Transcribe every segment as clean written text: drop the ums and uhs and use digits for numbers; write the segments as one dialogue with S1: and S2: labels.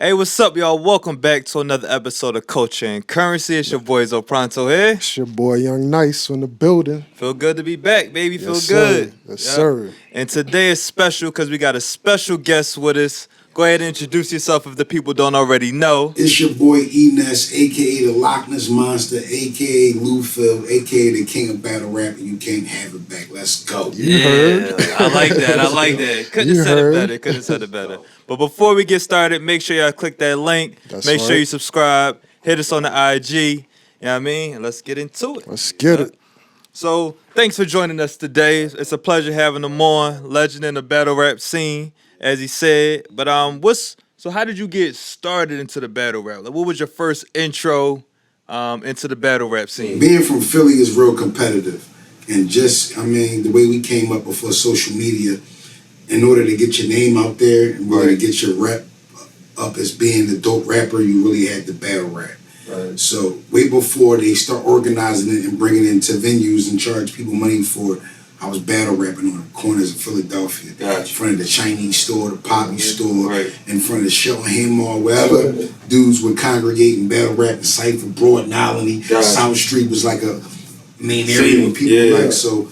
S1: Hey, what's up, y'all? Welcome back to another episode of Culture and Currency. It's your boys, PRONTO here.
S2: It's your boy Young Nice in the building.
S1: Feel good to be back, baby.
S2: Yes,
S1: Feel
S2: sir.
S1: good.
S2: Yes,
S1: Yep.
S2: sir.
S1: And today is special because we got a special guest with us. Go ahead and introduce yourself if the people don't already know.
S3: It's your boy E Ness, aka the Loch Ness Monster, aka Lou Phil, aka the King of Battle Rap, and you can't have it back. Let's go.
S2: You heard.
S1: I like that. I like that. Couldn't
S2: You
S1: have said
S2: heard.
S1: it better. Couldn't have said it better. But before we get started, make sure y'all click that link.
S2: That's
S1: make sure
S2: right.
S1: you subscribe. Hit us on the IG. You know what I mean? And let's get into it.
S2: Let's get it.
S1: So, thanks for joining us today. It's a pleasure having him on. Legend in the battle rap scene, as he said. But so how did you get started into the battle rap? Like, what was your first intro into the battle rap scene?
S3: Being from Philly is real competitive. And the way we came up before social media, in order to get your name out there, in order to get your rep up as being the dope rapper, you really had to battle rap.
S4: Right.
S3: So way before they start organizing it and bringing it into venues and charge people money for it, I was battle rapping on the corners of Philadelphia.
S4: Gotcha.
S3: In front of the Chinese store, the Poppy store,
S4: Right.
S3: in front of the Shelton Mall, wherever dudes would congregate and battle rap and Cypher, Broad and Alany.
S4: Gotcha.
S3: South Street was like a main area where people
S4: Yeah.
S3: like, so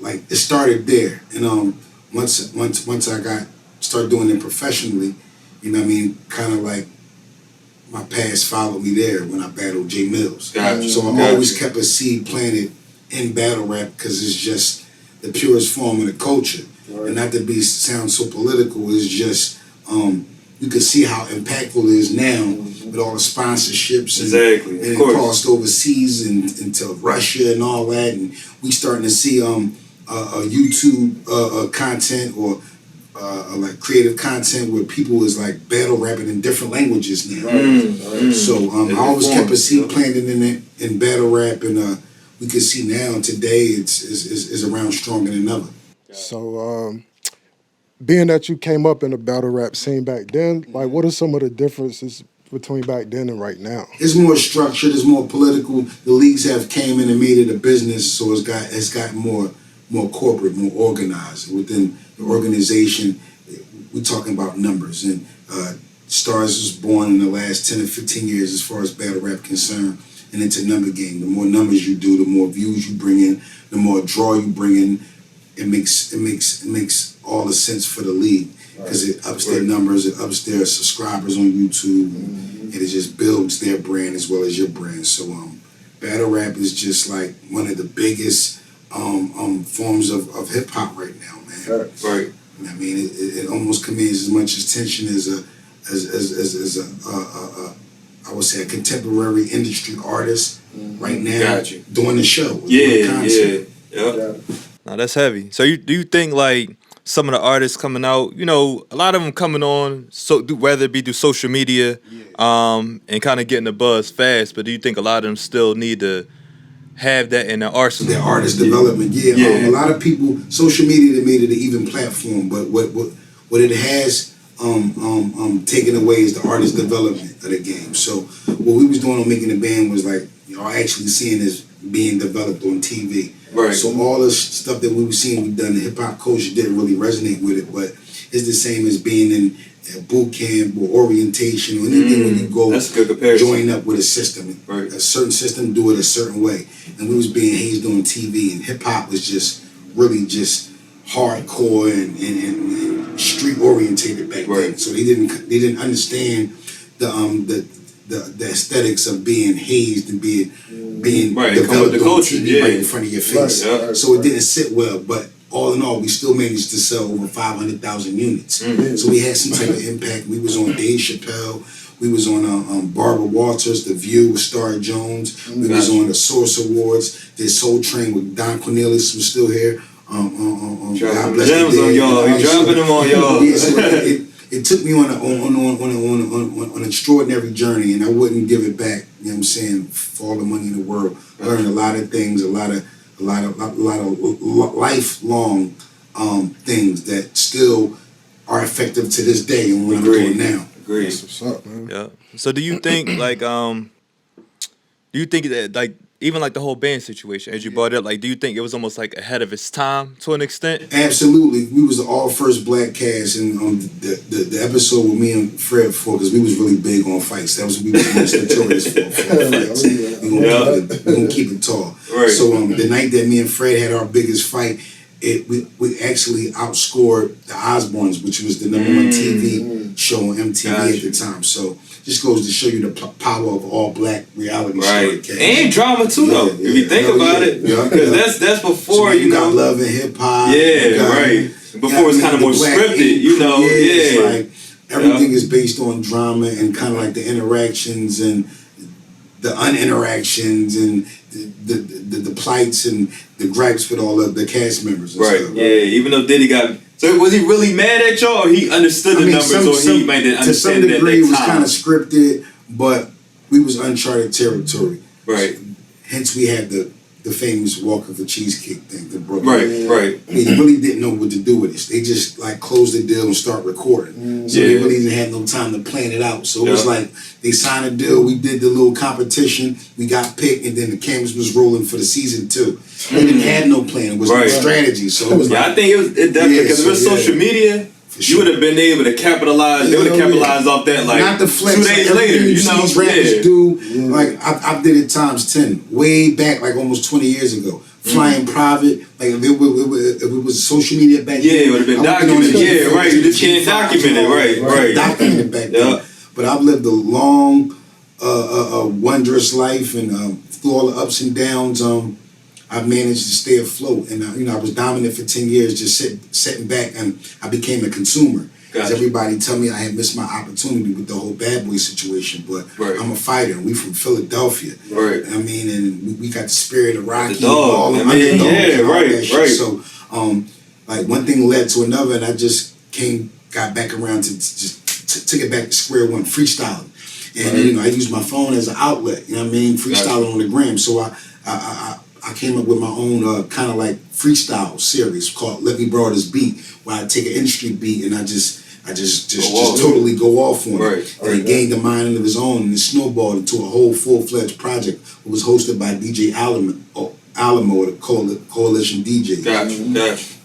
S3: like it started there. And once I started doing it professionally, you know what I mean, kind of like my past followed me there when I battled Jae Millz.
S4: Gotcha.
S3: So I
S4: Gotcha.
S3: always kept a seed planted in battle rap because it's just the purest form of the culture.
S4: Right.
S3: And not to sound so political, it's just you can see how impactful it is now with all the sponsorships and,
S4: Exactly.
S3: and
S4: Of
S3: it
S4: course.
S3: crossed overseas and into Russia and all that, and we starting to see YouTube content or like creative content where people is like battle rapping in different languages now. So I always kept a seed planted in battle rap, and we can see now today it's around stronger than ever.
S2: So, being that you came up in the battle rap scene back then, like, what are some of the differences between back then and right now?
S3: It's more structured, it's more political. The leagues have came in and made it a business, so it's gotten more corporate, more organized. Within the organization, we're talking about numbers, and Stars was born in the last 10 or 15 years as far as battle rap concerned, and it's a number game. The more numbers you do, the more views you bring in, the more draw you bring in. It makes all the sense for the league because it ups their numbers, it ups their subscribers on YouTube, and it just builds their brand as well as your brand. So battle rap is just like one of the biggest forms of hip hop right now, man.
S4: Right.
S3: I mean, it almost commands as much attention as I would say a contemporary industry artist right now
S4: Got you.
S3: doing the show. doing
S4: Yeah.
S3: content.
S4: Yep.
S1: Now that's heavy. So do you think like some of the artists coming out, you know, a lot of them coming on, whether it be through social media, and kind of getting the buzz fast, but do you think a lot of them still need to have that in their arsenal?
S3: Their artist development, a lot of people, social media, they made it an even platform, but what it has taken away is the artist development of the game. So what we was doing on Making the Band was like, y'all actually seeing this being developed on TV.
S4: Right.
S3: So all the stuff that we were seeing we done, the hip hop culture didn't really resonate with it, but it's the same as being in a boot camp or orientation or anything when you go
S4: That's a good comparison.
S3: join up with a system.
S4: Right.
S3: A certain system, do it a certain way. And we was being hazed on TV, and hip hop was just really just hardcore and street orientated back then.
S4: Right.
S3: So they didn't understand the aesthetics of being hazed and being
S4: Right, come
S3: developed
S4: with the
S3: on
S4: culture,
S3: TV right
S4: yeah.
S3: in front of your face.
S4: Right, yeah.
S3: So it didn't sit well, but all in all, we still managed to sell over 500,000 units. So we had some type of impact. We was on Dave Chappelle. We was on Barbara Walters, The View with Star Jones. We was on the Source Awards. Did Soul Train with Don Cornelius was still here. God
S4: Dropping
S3: bless the
S4: gems on
S3: dead.
S4: y'all. You dropping them on y'all.
S3: Yeah, so it took me on an extraordinary journey, and I wouldn't give it back. You know what I'm saying? For all the money in the world, learned a lot of things, a lot of lifelong things that still are effective to this day, and what I'm doing now.
S4: Agreed.
S2: That's what's up, man.
S1: Yeah. So do you think like do you think that like even like the whole band situation, as you brought it up, like, do you think it was almost like ahead of its time to an extent?
S3: Absolutely, we was the all first black cast, and the episode with me and Fred for, because we was really big on fights. That was we was most notorious for fights. We gonna keep it tall.
S4: Right.
S3: So the night that me and Fred had our biggest fight, we actually outscored the Osbournes, which was the #1 TV show on MTV at the time. So just goes to show you the power of all black reality
S4: Right.
S3: show.
S4: And drama too, though. If you think about it, because that's before,
S3: so you got Love and Hip Hop.
S4: Yeah, right. Before it's kind of more scripted, you know.
S3: It's
S4: Yeah.
S3: like everything is based on drama and kind of like the interactions and the uninteractions and the plights and the gripes with all of the cast members. And
S4: Right.
S3: stuff.
S4: Yeah. Even though Diddy got. So was he really mad at y'all, or he understood the numbers, or he might not
S3: to some
S4: understand that
S3: degree, it was
S4: time?
S3: kind of scripted, but we was uncharted territory.
S4: Right.
S3: Hence, we had the famous walk of the cheesecake thing that broke.
S4: Right. Right.
S3: They really didn't know what to do with this. They just like closed the deal and start recording. So they
S4: Yeah.
S3: really didn't have no time to plan it out. So it was
S4: Yeah.
S3: like they signed a deal. We did the little competition. We got picked, and then the cameras was rolling for the season 2. They didn't have no plan. It was no
S4: Right.
S3: strategy. So it was
S4: Yeah,
S3: like
S4: I think it definitely,
S3: Yeah,
S4: because
S3: so,
S4: with social media,
S3: for
S4: you
S3: sure.
S4: would have been able to capitalize. They would have capitalized off that like
S3: not the flex.
S4: 2 days
S3: like
S4: later. You
S3: see
S4: know,
S3: these rappers
S4: yeah.
S3: do. Like I did it times 10, way back, like almost 20 years ago. Flying private, like if it was social media back then,
S4: Yeah, it would have been
S3: I would've
S4: documented.
S3: been on it
S4: Yeah,
S3: for
S4: right. You just
S3: G5
S4: can't document it. Right, right.
S3: Documented back then.
S4: Yeah.
S3: But I've lived a long, wondrous life, and through all the ups and downs, I've managed to stay afloat. And I was dominant for 10 years, just sitting back, and I became a consumer. Because
S4: Gotcha.
S3: everybody tell me I had missed my opportunity with the whole bad boy situation, but
S4: Right.
S3: I'm a fighter, and we from Philadelphia.
S4: Right.
S3: I mean, and we got the spirit of Rocky,
S4: The dog,
S3: all the
S4: I mean,
S3: underdogs
S4: yeah,
S3: and all
S4: right,
S3: that shit.
S4: right.
S3: So, like one thing led to another, and I just got back around to just took it back to square one, freestyling. And I used my phone as an outlet. You know what I mean? Freestyling on the gram. So I came up with my own kind of like freestyle series called "Let Me Borrow This Beat," where I take an industry beat and I just totally go off on it. And it gained a mind of its own, and it snowballed into a whole full-fledged project. It was hosted by DJ Alamo, the Coalition DJ.
S4: Gotcha.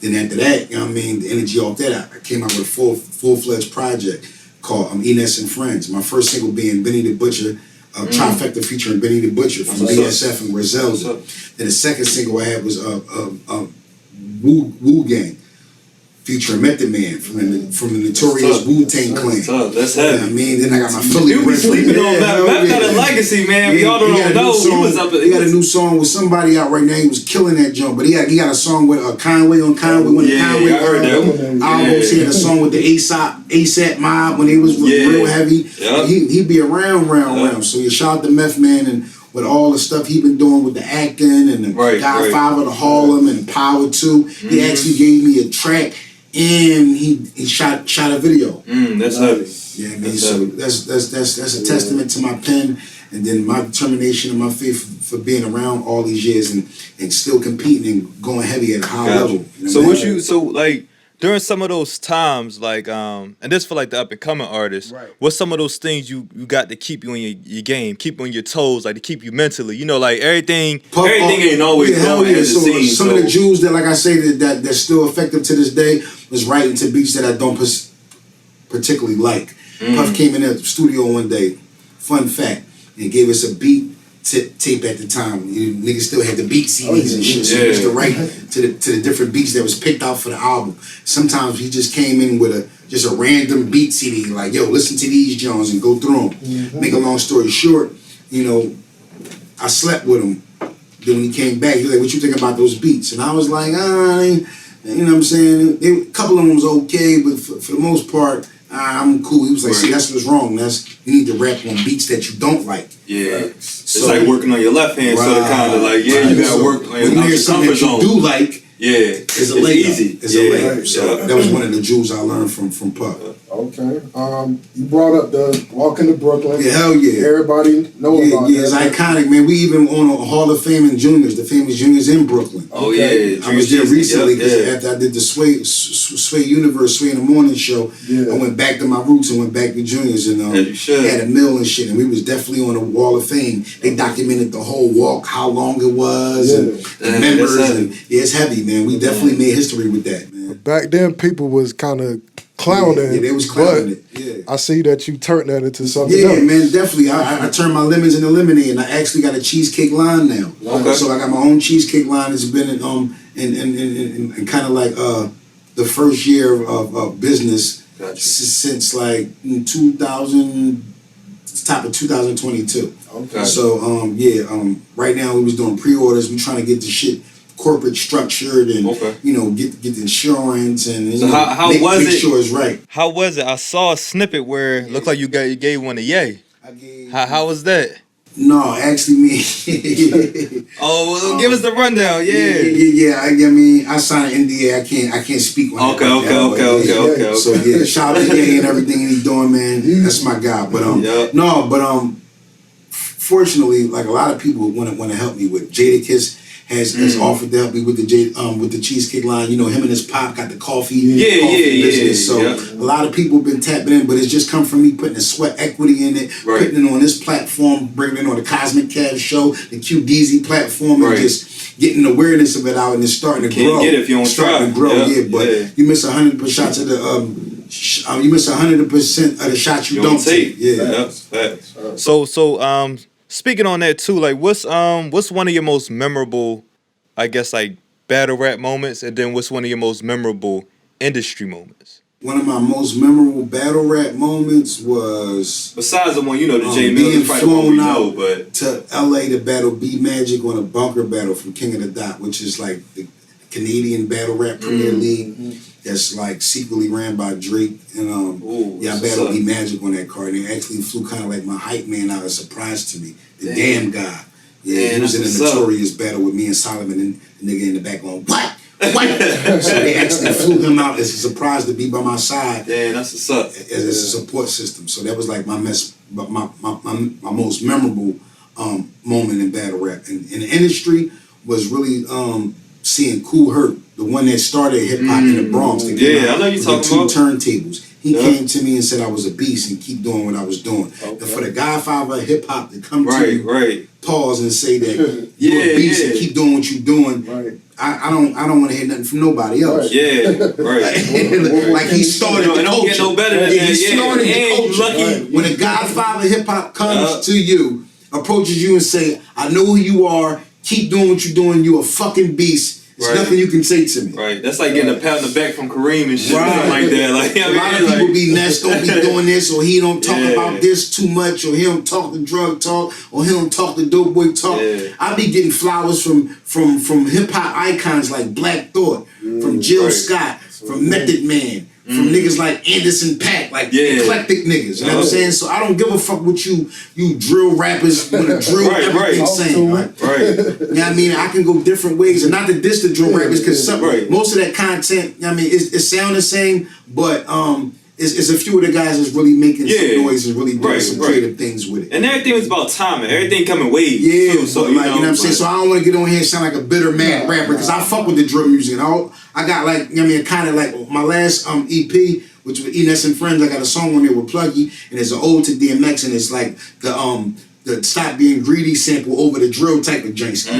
S3: Then after that, you know what I mean, the energy off that, I came out with a full-fledged project called E Ness and Friends. My first single being Benny the Butcher, trifecta featuring Benny the Butcher from BSF and Griselda. Then the second single I had was Wu Gang, featuring Method Man from the notorious Wu-Tang Clan.
S4: That's
S3: You know what I
S4: heavy.
S3: mean? Then I got my Philly
S4: You be
S3: Brent.
S4: sleeping on that. Matt got a legacy, man. We all don't know. He was up.
S3: He got a new song with somebody out right now. He was killing that joint. But he got a song with Conway on Conway. When Conway
S4: I heard that one.
S3: albums, he had a song with the ASAP Mob when they was real heavy.
S4: Yeah.
S3: He'd be around. So you shout out to Meth Man and with all the stuff he been doing with the acting and the Godfather to Harlem and Power 2. He actually gave me a track and he shot a video.
S4: That's heavy.
S3: Yeah, I mean, so that's a testament to my pen and then my determination and my faith for being around all these years and still competing and going heavy at a high level. You know
S1: So
S3: what I mean?
S1: like during some of those times, like and this for like the up and coming artists,
S3: Right.
S1: what's some of those things you got to keep you in your game, keep you on your toes, like to keep you mentally, like everything.
S4: Everything ain't always
S3: hell
S4: going as it
S3: So
S4: seems,
S3: some of the Jews that, like I say, that's still effective to this day was writing to beats that I don't particularly like. Puff came in the studio one day, fun fact, and gave us a beat tape at the time. Niggas still had the beat CDs and shit, so he used to write to the different beats that was picked out for the album. Sometimes he just came in with just a random beat CD, like, yo, listen to these Jones and go through them. Make a long story short, I slept with him. Then when he came back, he was like, what you think about those beats? And I was like, you know what I'm saying? A couple of them was okay, but for the most part, I'm cool. He was like, see, that's what's wrong. You need to rap on beats that you don't like.
S4: Yeah.
S3: Right?
S4: It's like working on your left hand, so it kind of like, you gotta work on
S3: when you
S4: your
S3: hear something
S4: comfort
S3: that you
S4: zone.
S3: do like,
S4: Yeah.
S3: it's a layup.
S4: easy.
S3: It's a layup. So that was one of the jewels I learned from Puff.
S2: Okay. You brought up the Walking to Brooklyn.
S3: Yeah, hell yeah.
S2: Everybody know about
S3: Yeah, it's
S2: that.
S3: iconic, man. We even on a Hall of Fame in juniors, the famous juniors in Brooklyn.
S4: Oh
S2: Okay.
S4: yeah,
S3: I was there recently because
S4: yeah.
S3: after I did the Sway Universe, Sway in the Morning show,
S2: Yeah.
S3: I went back to my roots and went back to juniors and
S4: As you should.
S3: had a mill and shit. And we was definitely on the Wall of Fame. They documented the whole walk, how long it was, and the
S4: Damn,
S3: members.
S4: that's
S3: And yeah, it's heavy, man. We definitely made history with that, man.
S2: Back then, people was kind of clowning.
S3: Yeah, they was clowning
S2: but
S3: it. Yeah.
S2: I see that you turned that into something
S3: Yeah,
S2: else.
S3: man, definitely. I turned my lemons into lemonade, and I actually got a cheesecake line now.
S4: Okay.
S3: So I got my own cheesecake line. It's been in kind of like the first year of business
S4: Gotcha.
S3: since like 2000, top of 2022.
S2: Okay.
S3: So right now we was doing pre-orders. We trying to get the shit corporate structured and
S4: Okay.
S3: get the insurance and
S4: So how
S3: make
S4: was it?
S3: sure it's right.
S1: How was it? I saw a snippet where it looked like you gave one to Ye.
S3: I gave
S1: How was that?
S3: no, actually me.
S1: Oh, well, give us the rundown. Yeah.
S3: I mean, I signed an NDA. I can't speak on
S4: Okay,
S3: it. like that, but
S4: okay.
S3: So yeah, shout out to Ye and everything he's doing, man. That's my guy. But fortunately, like a lot of people want to help me with Jadakiss. Has offered to help me with the cheesecake line. You know, him and his pop got the coffee business. So a lot of people have been tapping in, but it's just come from me putting the sweat equity in it, putting it on this platform, bringing it on the Cosmic Cav show, the QDZ platform, and just getting awareness of it out, and it's starting to grow.
S4: Get it if you don't
S3: starting to grow, but you miss 100% shots of the you miss 100% of the shots you don't take. Yeah.
S4: Facts.
S1: So speaking on that too, like what's one of your most memorable, I guess, like battle rap moments, and then what's one of your most memorable industry moments?
S3: One of my most memorable battle rap moments was
S4: Besides the one, the Jae Millz
S3: being
S4: is probably the one we
S3: flown
S4: know,
S3: out
S4: but
S3: to LA to battle B Magic on a bunker battle from King of the Dot, which is like the Canadian battle rap Premier League. That's like secretly ran by Drake, and I battled B Magic on that card. And they actually flew kind of like my hype man out, a surprise to me. The damn guy. Yeah, he was in a notorious battle with me and Solomon, and the nigga in the back going, what? So they actually flew him out as a surprise to be by my side.
S4: Yeah, that's what's up.
S3: As a support system. So that was like my most memorable moment in battle rap. And in the industry was really seeing Kool Herc, the one that started hip hop in the Bronx.
S4: I know you talking about.
S3: Two turntables. He came to me and said I was a beast and keep doing what I was doing. And for the Godfather of hip hop to come to you, pause and say that you're a beast and keep doing what you're doing.
S2: Right.
S3: I don't want to hear nothing from nobody else.
S4: Right.
S3: Like he started the
S4: It don't get
S3: culture.
S4: no better than that.
S3: He started the culture.
S4: Lucky.
S3: When a Godfather hip hop comes to you, approaches you and say, I know who you are, keep doing what you're doing, you a fucking beast. There's nothing you can say to me.
S4: Right. That's like getting a pat on the back from Kareem and shit.
S3: Right.
S4: Something like that. Like,
S3: A lot of people be Ness don't be doing this, or he don't talk about this too much, or he don't talk the drug talk, or he don't talk the dope boy talk. I be getting flowers from hip hop icons like Black Thought, from Jill Scott, from Method Man, from niggas like Anderson .Paak, like eclectic niggas. You know what I'm saying? So I don't give a fuck what you drill rappers want to drill everything saying. Right? You know what I mean? I can go different ways, and not to diss the drill rappers, because most of that content, I mean, it sound the same, but it's a few of the guys that's really making some noise and really doing some creative things with it.
S4: And everything was about timing. Everything coming waves.
S3: Yeah,
S4: too, so
S3: you know what I'm saying? So I don't want to get on here and sound like a bitter mad rapper, because I fuck with the drill music. And I got like, you know what I mean, kind of like my last EP, which was E Ness and Friends. I got a song on there with Pluggy, and it's an ode to DMX, and it's like the Stop Being Greedy sample over the drill type of joint. So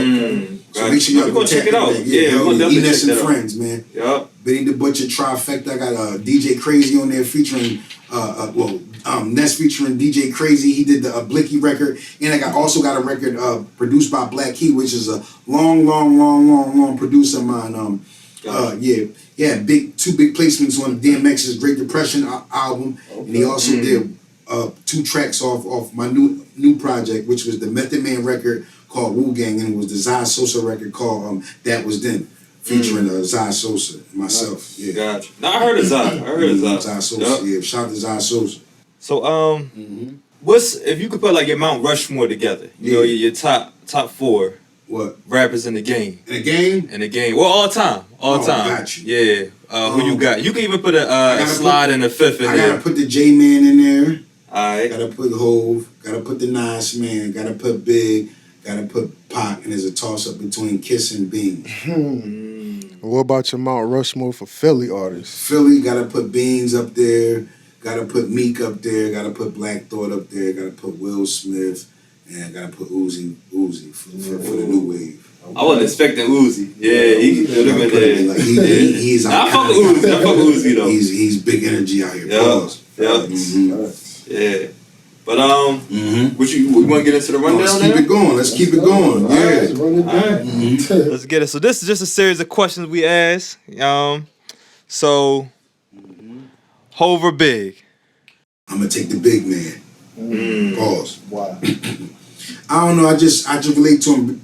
S3: make sure y'all
S4: go check it out.
S3: E Ness and Friends, man.
S4: Yup.
S3: Benny the Butcher Trifecta. I got DJ Crazy on there featuring Ness featuring DJ Crazy. He did the Blicky record, and I also got a record produced by Black Key, which is a long producer of mine. Two big placements on DMX's Great Depression album, and he also did 2 tracks off my new project, which was the Method Man record called Wu Gang, and it was the Zai Sosa record called That Was Then, featuring Zai Sosa and myself. Yeah.
S4: Gotcha. No, I heard of Zai.
S3: Zai Sosa. Yeah, shout out to Zai Sosa.
S1: So what's, if you could put like your Mount Rushmore together, you know, your top 4
S3: What?
S1: rappers in the game.
S3: In the game?
S1: In the game. Well, all time. All time.
S3: Got you.
S1: Yeah. Who you got? You can even put a slide and a fifth in
S3: I
S1: there.
S3: gotta put the J Man in there.
S1: Alright.
S3: Gotta put Hove. Gotta put the Nas Man. Gotta put Big. Gotta put Pac. And there's a toss up between Kiss and Beans.
S2: What about your Mount Rushmore for Philly artists?
S3: Philly, gotta put Beans up there. Gotta put Meek up there. Gotta put Black Thought up there. Gotta put Will Smith. And gotta put Uzi for the new wave.
S4: I wasn't expecting Uzi. Yeah, he could have been there.
S3: Like, he's
S4: I fuck with Uzi. I fuck with Uzi though.
S3: He's big energy out here.
S4: Yeah.
S3: Pause.
S4: Yeah. Yeah. But
S3: Mm-hmm.
S4: we want to get into the rundown
S3: Let's
S4: now?
S3: keep it going. Let's keep it going.
S2: All right,
S3: Yeah.
S2: let's run it down.
S1: Let's get it. So this is just a series of questions we ask. So Hov or Big?
S3: I'm gonna take the big man. Pause.
S2: Wow.
S3: I don't know. I just relate to him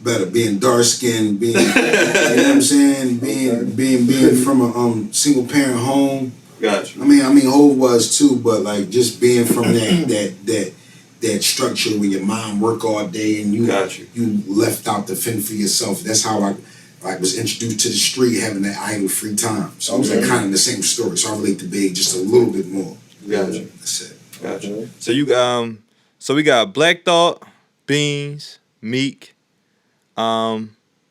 S3: better. Being dark skinned, being you know what I'm saying, being from a single parent home.
S4: Gotcha.
S3: I mean, Hov was too, but like just being from that structure where your mom work all day and you left out to fend for yourself. That's how I was introduced to the street, having that idle free time. So it was like kind of the same story. So I relate to Big just a little bit more.
S4: Gotcha.
S3: That's it.
S4: Gotcha.
S1: So so we got Black Thought, Beans, Meek. You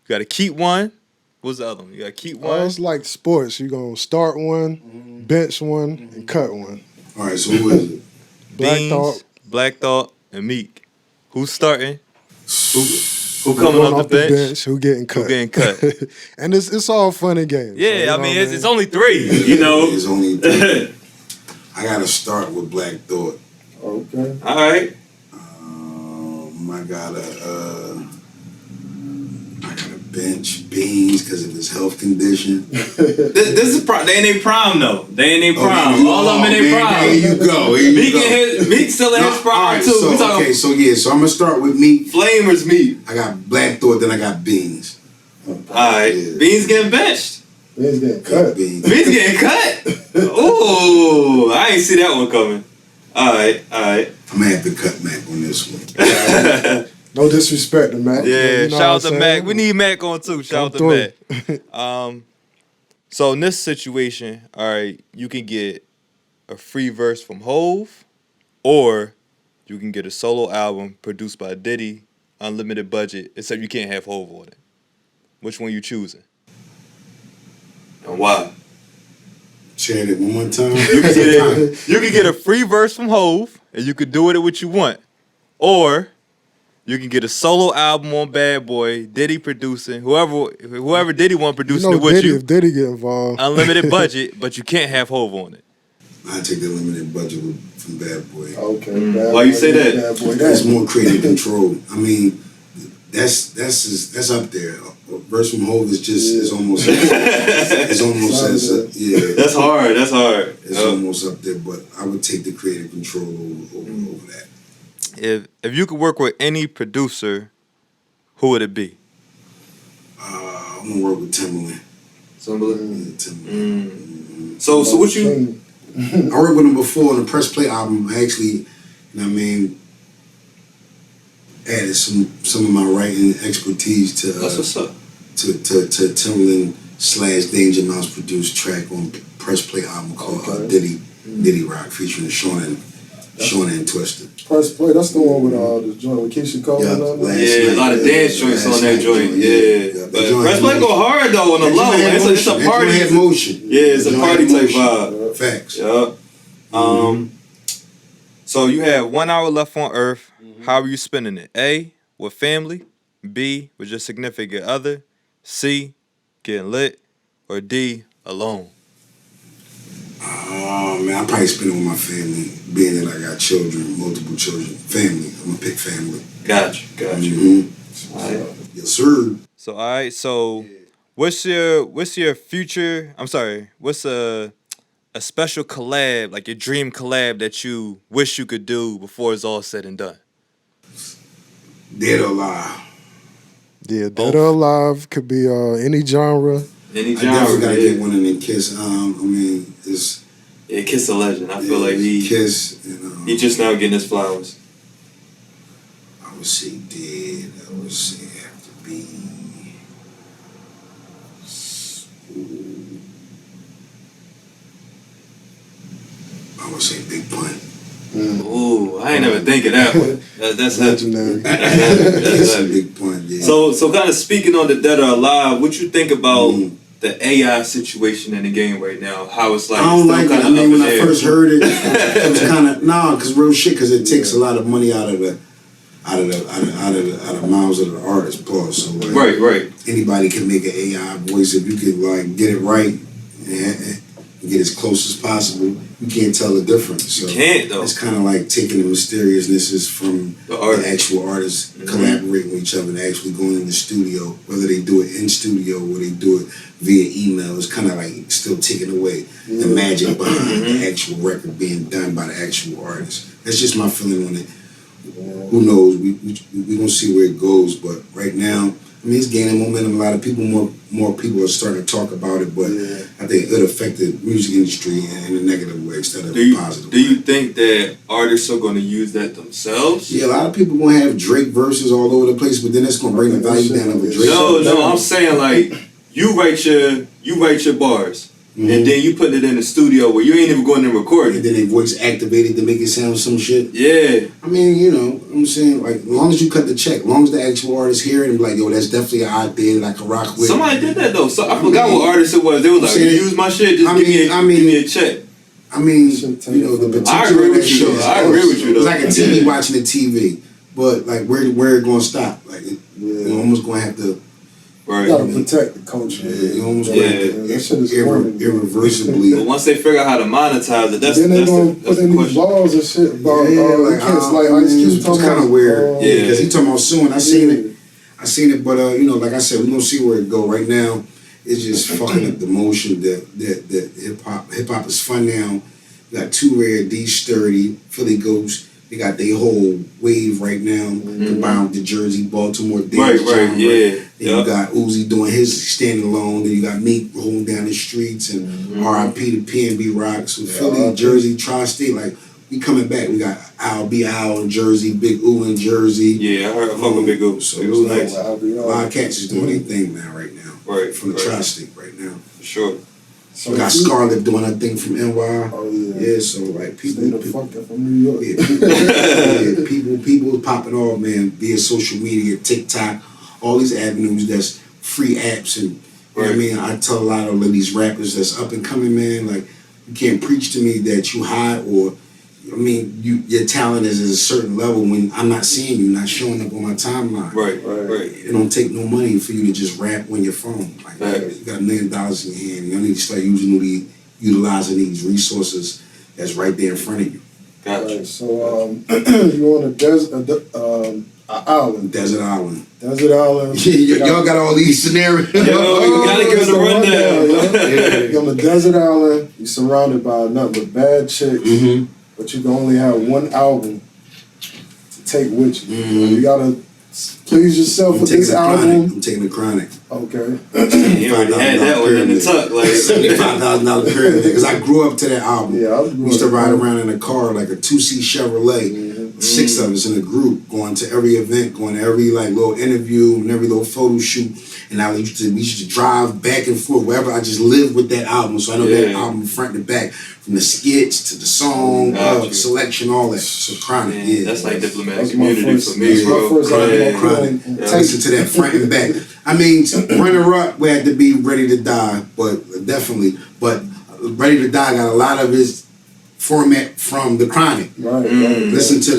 S1: gotta keep one. What's the other one? You gotta keep one.
S2: It's like sports. You're going to start one, bench one, and cut one.
S3: All right, so who is it?
S1: Beans, Black Thought, and Meek. Who's starting? Who coming
S2: Going
S1: off the bench?
S2: Who getting cut?
S1: Who getting cut?
S2: And it's all fun and games.
S1: Yeah,
S2: you know
S1: I mean
S2: what
S1: it's only three. You know.
S3: It's only three. I gotta start with Black Thought.
S2: Okay.
S4: All right.
S3: I gotta bench Beans because of his health condition.
S4: This is they ain't their prime though. They ain't their prime. All of them in their prime.
S3: There you go.
S4: Meek still in his prime too.
S3: So,
S4: We talking
S3: so I'm gonna start with Meek.
S4: Flamers Meek.
S3: I got Black Thought, then I got Beans.
S4: All right.
S3: Yeah.
S4: Beans getting benched.
S2: He's getting cut.
S3: Beans.
S4: Beans getting cut. Ooh, I ain't see that one coming. All right.
S3: I'm gonna have to cut Mac on this one.
S2: No disrespect to Mac.
S1: Yeah,
S2: You know
S1: shout
S2: what
S1: out
S2: I'm
S1: to
S2: saying?
S1: Mac. We need Mac on too. Shout out
S2: Come
S1: to
S2: through.
S1: Mac. So in this situation, all right, you can get a free verse from Hov, or you can get a solo album produced by Diddy, unlimited budget, except you can't have Hov on it. Which one you choosing?
S4: And why?
S3: Share it one more time.
S1: You can get a free verse from Hov, and you could do with it what you want, or you can get a solo album on Bad Boy, Diddy producing, whoever Diddy want producing it with
S2: Diddy,
S1: you.
S2: if Diddy get involved.
S1: Unlimited budget, but you can't have Hov on it.
S3: I take the limited budget from Bad Boy.
S2: Okay.
S4: Why you say that?
S2: Bad boy,
S3: That's more creative control. I mean, that's up there. A verse from Hov is almost
S4: That's hard. That's hard.
S3: It's almost up there, but I would take the creative control over that.
S1: If you could work with any producer, who would it be?
S3: I'm gonna work with Timbaland. Timbaland.
S4: So what you?
S3: I worked with him before on the Press Play album. I actually, you know what I mean, added some of my writing expertise to
S4: That's what's up.
S3: to Timbaland / Danger Mouse produced track on Press Play album called Diddy Rock featuring Sean and Twister.
S2: Press Play, that's the one with the joint with Keisha Cole.
S3: Yeah,
S4: Yeah, a lot of dance joints on that joint. Yeah, but Press Play go hard though on the low. It's a party.
S3: Motion.
S4: Yeah, it's a party type vibe.
S3: Facts.
S4: Yeah.
S1: So you have 1 hour left on Earth. How are you spending it? A, with family. B, with your significant other. C, getting lit. Or D, alone.
S3: Oh man, I probably spend it with my family. Being that I got children, multiple children, family. I'm gonna pick family.
S4: Got you.
S3: Mm-hmm.
S4: All right.
S3: Yes, sir.
S1: So all right. So what's your future? I'm sorry. What's a special collab, like your dream collab that you wish you could do before it's all said and done?
S3: Dead or alive.
S2: Yeah, Dead or Alive could be any genre.
S4: Any
S3: I definitely
S4: genre.
S3: gotta get one and then Kiss. I mean, it's
S4: Yeah, Kiss a legend. I feel like
S3: Kiss. And,
S4: he just now getting his flowers.
S3: I would say Dead. I would say have to be. I would say Big Pun.
S1: Ooh, I ain't never think of that one. That's
S2: legendary.
S3: That's a Big Pun. Yeah.
S1: So kind of speaking on the Dead or Alive, what you think about the AI situation in the game right now? How it's like?
S3: I don't like it. I mean, when I first heard it, it was kind of because real shit. Because it takes a lot of money out of the mouths of the artist. Pause. So like,
S1: right.
S3: Anybody can make an AI voice if you can like get it right and get as close as possible. You can't tell the difference. So
S1: you can't though.
S3: It's kind of like taking the mysteriousness from the actual artists collaborating with each other and actually going in the studio. Whether they do it in studio or they do it via email, it's kind of like still taking away the magic behind the actual record being done by the actual artist. That's just my feeling on it. Who knows? We gonna see where it goes, but right now, I mean, it's gaining momentum. A lot of people, more people are starting to talk about it, but I think it affected the music industry in a negative way instead of a positive way.
S1: Do you think that artists are going to use that themselves?
S3: Yeah, a lot of people gonna have Drake verses all over the place, but then that's gonna bring the value down of a Drake.
S1: No, I'm saying like you write your bars. And then you put it in the studio where you ain't even going to record it.
S3: And then they voice activated to make it sound some shit.
S1: Yeah.
S3: I mean, you know, I'm saying, like, as long as you cut the check, as long as the actual artist hear it and be like, yo, that's definitely an idea that I can rock with.
S1: Somebody did that though. So I forgot what artist it was. They was like, you use my shit, just give me a check.
S3: I mean, you know, the potential.
S1: I agree with you though. I agree with you though.
S3: It's like a TV watching the TV. But like where it gonna stop? Like you almost gonna have to.
S2: Right. You gotta protect the culture.
S3: Yeah, you almost gonna have to that shit is irreversibly.
S1: But once they figure out how to monetize it,
S2: then they're gonna put in these laws and shit about like Ice Cube.
S3: It's kind of weird. Yeah, because he talking about suing. I seen it, but you know, like I said, we gonna see where it go. Right now, it's just fucking up the motion that hip hop is fun now. You got Too Rare, D Sturdy, Philly Ghost. They got their whole wave right now, combined with the Jersey, Baltimore,
S1: right, yeah.
S3: Then you got Uzi doing his standing alone. Then you got Meek holding down the streets, and R.I.P. to PNB Rock. So Philly, Jersey, Tri-State, like we coming back. We got Al B. Al in Jersey, Big U in Jersey.
S1: Yeah, I heard fuck with Big U.
S3: So it was nice. A lot of cats is doing their thing now, right now.
S1: Right,
S3: from the Tri-State right now.
S1: For sure.
S3: So we got Scarlett doing her thing from NY.
S2: Oh yeah.
S3: Yeah, so like people
S2: from New York.
S3: Yeah, people popping off, man, via social media, TikTok, all these avenues that's free apps and you know what I mean? I tell a lot of these rappers that's up and coming, man, like you can't preach to me that you high or I mean your talent is at a certain level when I'm not seeing you, not showing up on my timeline.
S1: Right.
S3: It don't take no money for you to just rap on your phone. Like you got $1 million in your hand. You need to start utilizing these resources that's right there in front of you.
S1: Gotcha.
S2: Right, so you on a desert island.
S3: Desert island.
S2: Desert island.
S3: Y'all got all these scenarios.
S1: Yo, you gotta give it a rundown.
S2: You're on a desert island. You're surrounded by nothing but bad chicks. But you can only have one album to take with you. You gotta please yourself with this album.
S3: I'm taking the Chronic.
S2: Okay.
S1: You already had that one in the tuck, like
S3: $75,000 pyramid. Because I grew up to that album.
S2: Yeah,
S3: we used to ride around in a car like a 2-seat Chevrolet, 6 of us in a group, going to every event, going to every like little interview and every little photo shoot. And we used to drive back and forth wherever. I just lived with that album, so I know that album front to back, from the skits to the song, selection, all that. So Chronic,
S1: that's like diplomatic community for me, bro.
S3: Chronic. Listen to that front and back. I mean, Runner Up, we had to be Ready to Die, but definitely. But Ready to Die got a lot of his format from the Chronic.
S2: Right.
S3: Listen to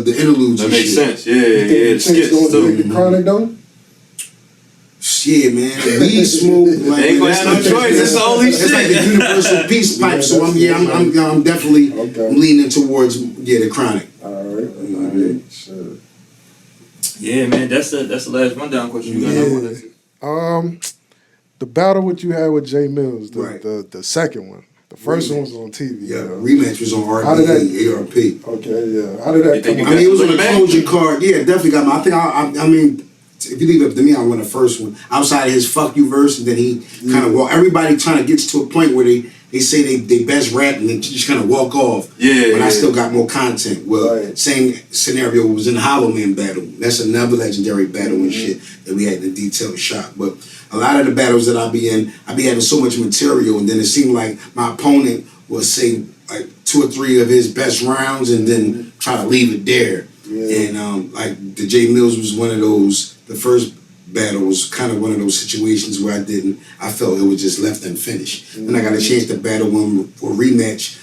S3: the interludes.
S1: That makes sense. Yeah.
S2: The
S1: skits too.
S2: The Chronic though.
S3: Shit, man. Weed smoke. Like,
S1: ain't gonna have no choice. It's the only shit.
S3: It's like the universal peace pipe. So I'm definitely leaning towards the Chronic.
S2: All right. Sure.
S1: Yeah, man. That's the last rundown question you got.
S2: The battle what you had with Jae Millz, the second one. The first one was on TV.
S3: Yeah, rematch was on ARP.
S2: Okay, yeah. How did that come out?
S3: I mean, it was on the closure card. Yeah, definitely got me. I mean, if you leave it up to me, I won the first one. Outside of his "fuck you" verse, and then he kind of walk. Everybody kind of gets to a point where they say they best rap and they just kind of walk off.
S1: Yeah.
S3: But I still got more content. Well, same scenario was in the Hollow Man battle. That's another legendary battle and shit that we had to detail shot. But a lot of the battles that I be having so much material, and then it seemed like my opponent will say like 2 or 3 of his best rounds and then try to leave it there. Yeah. And like the Jae Millz was one of those. The first battle was kind of one of those situations where I felt it was just left unfinished. And I got a chance to battle him for a rematch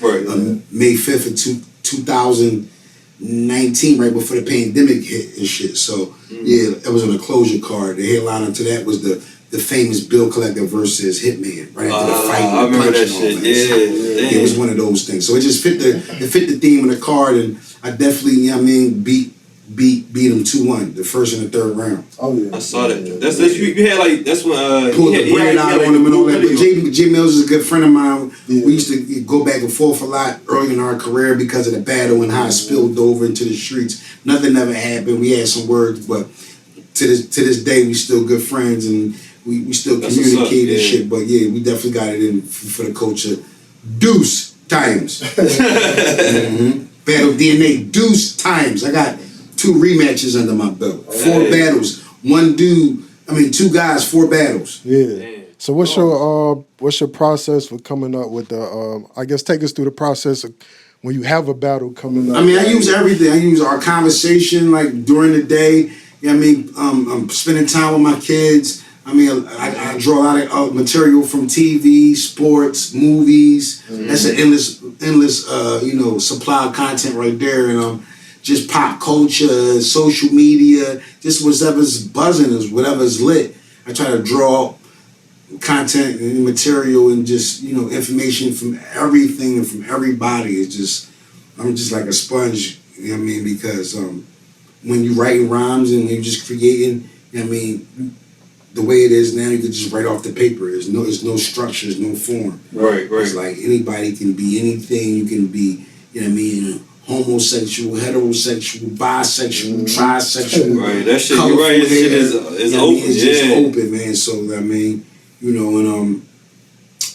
S3: May 5th of 2019, right before the pandemic hit and shit. So yeah, it was on a closure card. The headliner to that was the famous Bill Collector versus Hitman, right after the fight.
S4: I remember that shit. Yeah,
S3: it was one of those things. So it just fit the theme of the card, and I definitely, you know what I mean, beat him 2-1, the first and the third round.
S2: Oh yeah,
S4: I saw that. That's you had like that's when
S3: pulled the bread out on him and all that. But Jae Millz is a good friend of mine. Yeah. We used to go back and forth a lot early in our career because of the battle and how it spilled over into the streets. Nothing ever happened. We had some words, but to this day we still good friends and we still communicate and shit. But yeah, we definitely got it in for the culture. Deuce times. Battle DNA deuce times. I got 2 rematches under my belt. 4 battles. 2 guys, 4 battles.
S2: Yeah. So what's your process for coming up with the I guess take us through the process of when you have a battle coming up.
S3: I mean, I use everything. I use our conversation like during the day. You know what I mean? I'm spending time with my kids. I mean, I draw a lot of material from TV, sports, movies. That's an endless supply of content right there. And just pop culture, social media, just whatever's buzzing, whatever's lit. I try to draw content and material and just, information from everything and from everybody. I'm just like a sponge, you know what I mean? Because when you're writing rhymes and you're just creating, you know what I mean, the way it is now, you can just write off the paper. There's no structure, there's no form.
S4: Right.
S3: It's like anybody can be anything. You can be, you know what I mean, homosexual, heterosexual, bisexual, trisexual.
S4: Right, that shit, you're right, that shit is open.
S3: It's just open, man. So, I mean, and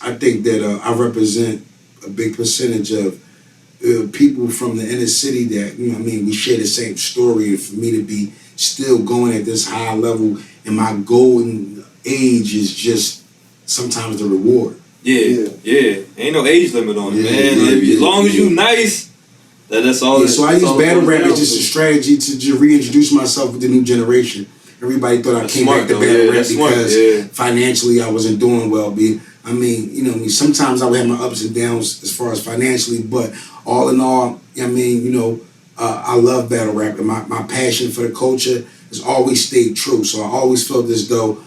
S3: I think that I represent a big percentage of people from the inner city that, we share the same story. And for me to be still going at this high level in my golden age is just sometimes the reward.
S4: Yeah. Ain't no age limit on it, man. As long as you nice, that's all.
S3: Yeah, so I use battle rap as just a strategy to just reintroduce myself with the new generation. Everybody thought I came back to battle rap because financially I wasn't doing well. Sometimes I would have my ups and downs as far as financially, but all in all, I love battle rap, and my passion for the culture has always stayed true. So I always felt as though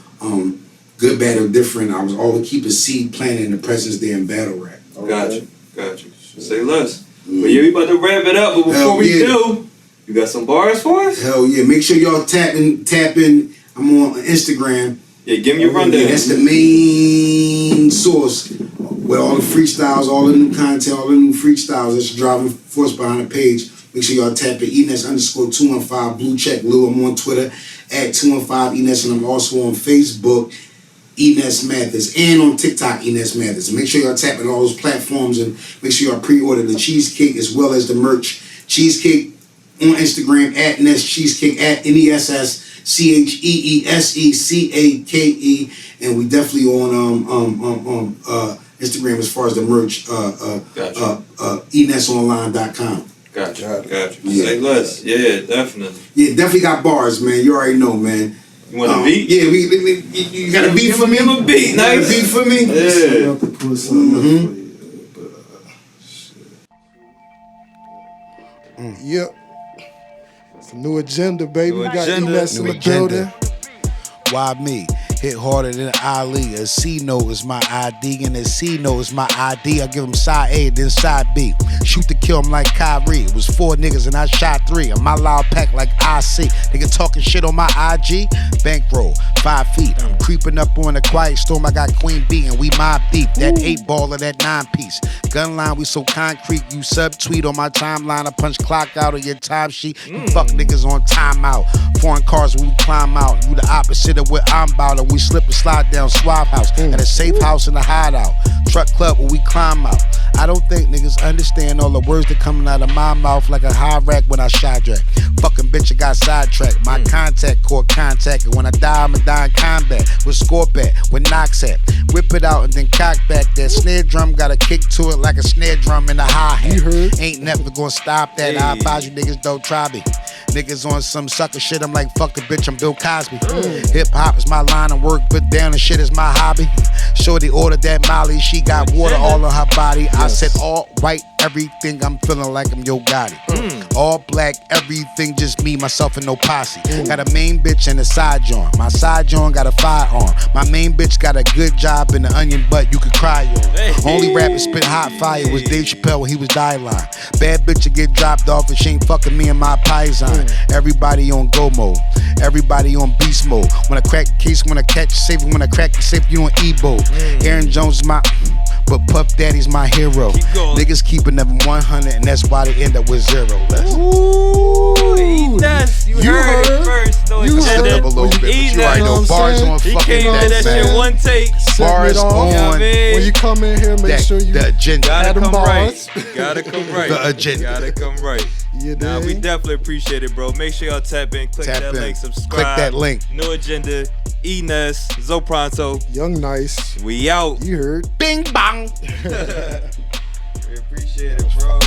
S3: good, bad, or different, I was always keep a seed planted in the presence there in battle rap.
S4: Okay. Got you. Say less. But yeah, we about to wrap it up, but before we do, you got some bars for us?
S3: Hell yeah. Make sure y'all tap in. I'm on Instagram.
S4: Yeah, give me your rundown.
S3: Yeah, that's the main source with all the freestyles, all the new content, all the new freestyles. That's the driving force behind the page. Make sure y'all tap in E-Ness_215 blue check Lou. I'm on Twitter at 215 E-Ness, and I'm also on Facebook E-Ness Mathis, and on TikTok E-Ness Mathis. Make sure y'all tap in all those platforms and make sure y'all pre-order the cheesecake as well as the merch. Cheesecake on Instagram at Ness Cheesecake at NESSCHEESECAKE, and we definitely on Instagram as far as the merch. ENessOnline.com.
S4: Gotcha. Yeah. Say less. Yeah, definitely.
S3: Yeah, definitely got bars, man. You already know, man.
S4: You want a beat?
S3: Yeah, you got a beat for me?
S4: Give him a beat, nice.
S3: Got a beat for me?
S4: Yeah.
S2: I'll pull something up for you. Yep. It's a new agenda, baby. We got E-Ness in the building.
S5: Why me? Hit harder than Ali. A C note is my ID, and a C note is my ID. I give him side A, then side B. Shoot to kill him like Kyrie. It was 4 niggas and I shot 3. And my loud pack like IC. Nigga talking shit on my IG. Bankroll, 5 feet. I'm creeping up on a quiet storm. I got Queen B and we mob deep. That 8-ball or that 9-piece. Gun line, we so concrete. You subtweet on my timeline. I punch clock out of your time sheet. You fuck niggas on timeout. Foreign cars when we climb out. You the opposite of what I'm about. And we slip and slide down Swab House. At a safe house in the hideout. Truck club where we climb out. I don't think niggas understand all the words that coming out of my mouth like a high rack when I shy jack. Fucking bitch, I got sidetracked. My contact caught contact. And when I die, I'ma die in combat. With Scorp at, with Knox at. Whip it out and then cock back. That snare drum got a kick to it like a snare drum in the hi-hat. Ain't never gonna stop that. I advise you niggas don't try me. Niggas on some sucker shit, I'm like, fuck the bitch, I'm Bill Cosby. Hip hop is my line of work, put down and shit is my hobby. Shorty ordered that Molly, she got water all on her body. I said all white, everything, I'm feeling like I'm Yo Gotti. All black, everything, just me, myself, and no posse. Got a main bitch and a side joint. My side joint got a firearm. My main bitch got a good job in the onion butt you could cry on. Only rapper spit hot fire was Dave Chappelle when he was die-line. Bad bitch to get dropped off and she ain't fucking me and my paisan. Everybody on go mode. Everybody on beast mode. When I crack the case, when I catch the safe, when I crack the safe, you on E-Bo. Aaron Jones is my, but Puff Daddy's my hero. Niggas keeping them 100 and that's why they end up with 0.
S1: Ooh, E Ness, you heard it first. No
S5: You heard it a little bit, but you already know bars on
S1: He
S5: fucking
S1: came to that
S5: man.
S1: shit one take.
S5: Bars on
S2: When you come in here, make sure you
S5: the agenda.
S1: Gotta
S2: add them
S1: come
S2: bars.
S1: right. Gotta come right.
S5: The agenda.
S1: Gotta come right.
S2: You
S1: Nah, we
S2: dig?
S1: definitely appreciate it, bro. Make sure y'all tap in, click
S5: Tap
S1: that
S5: in.
S1: link, subscribe.
S5: Click that link.
S1: New Agenda, E Ness, PRONTO.
S2: Young Nice.
S1: We out.
S2: You heard.
S5: Bing bong.
S1: We appreciate it, bro.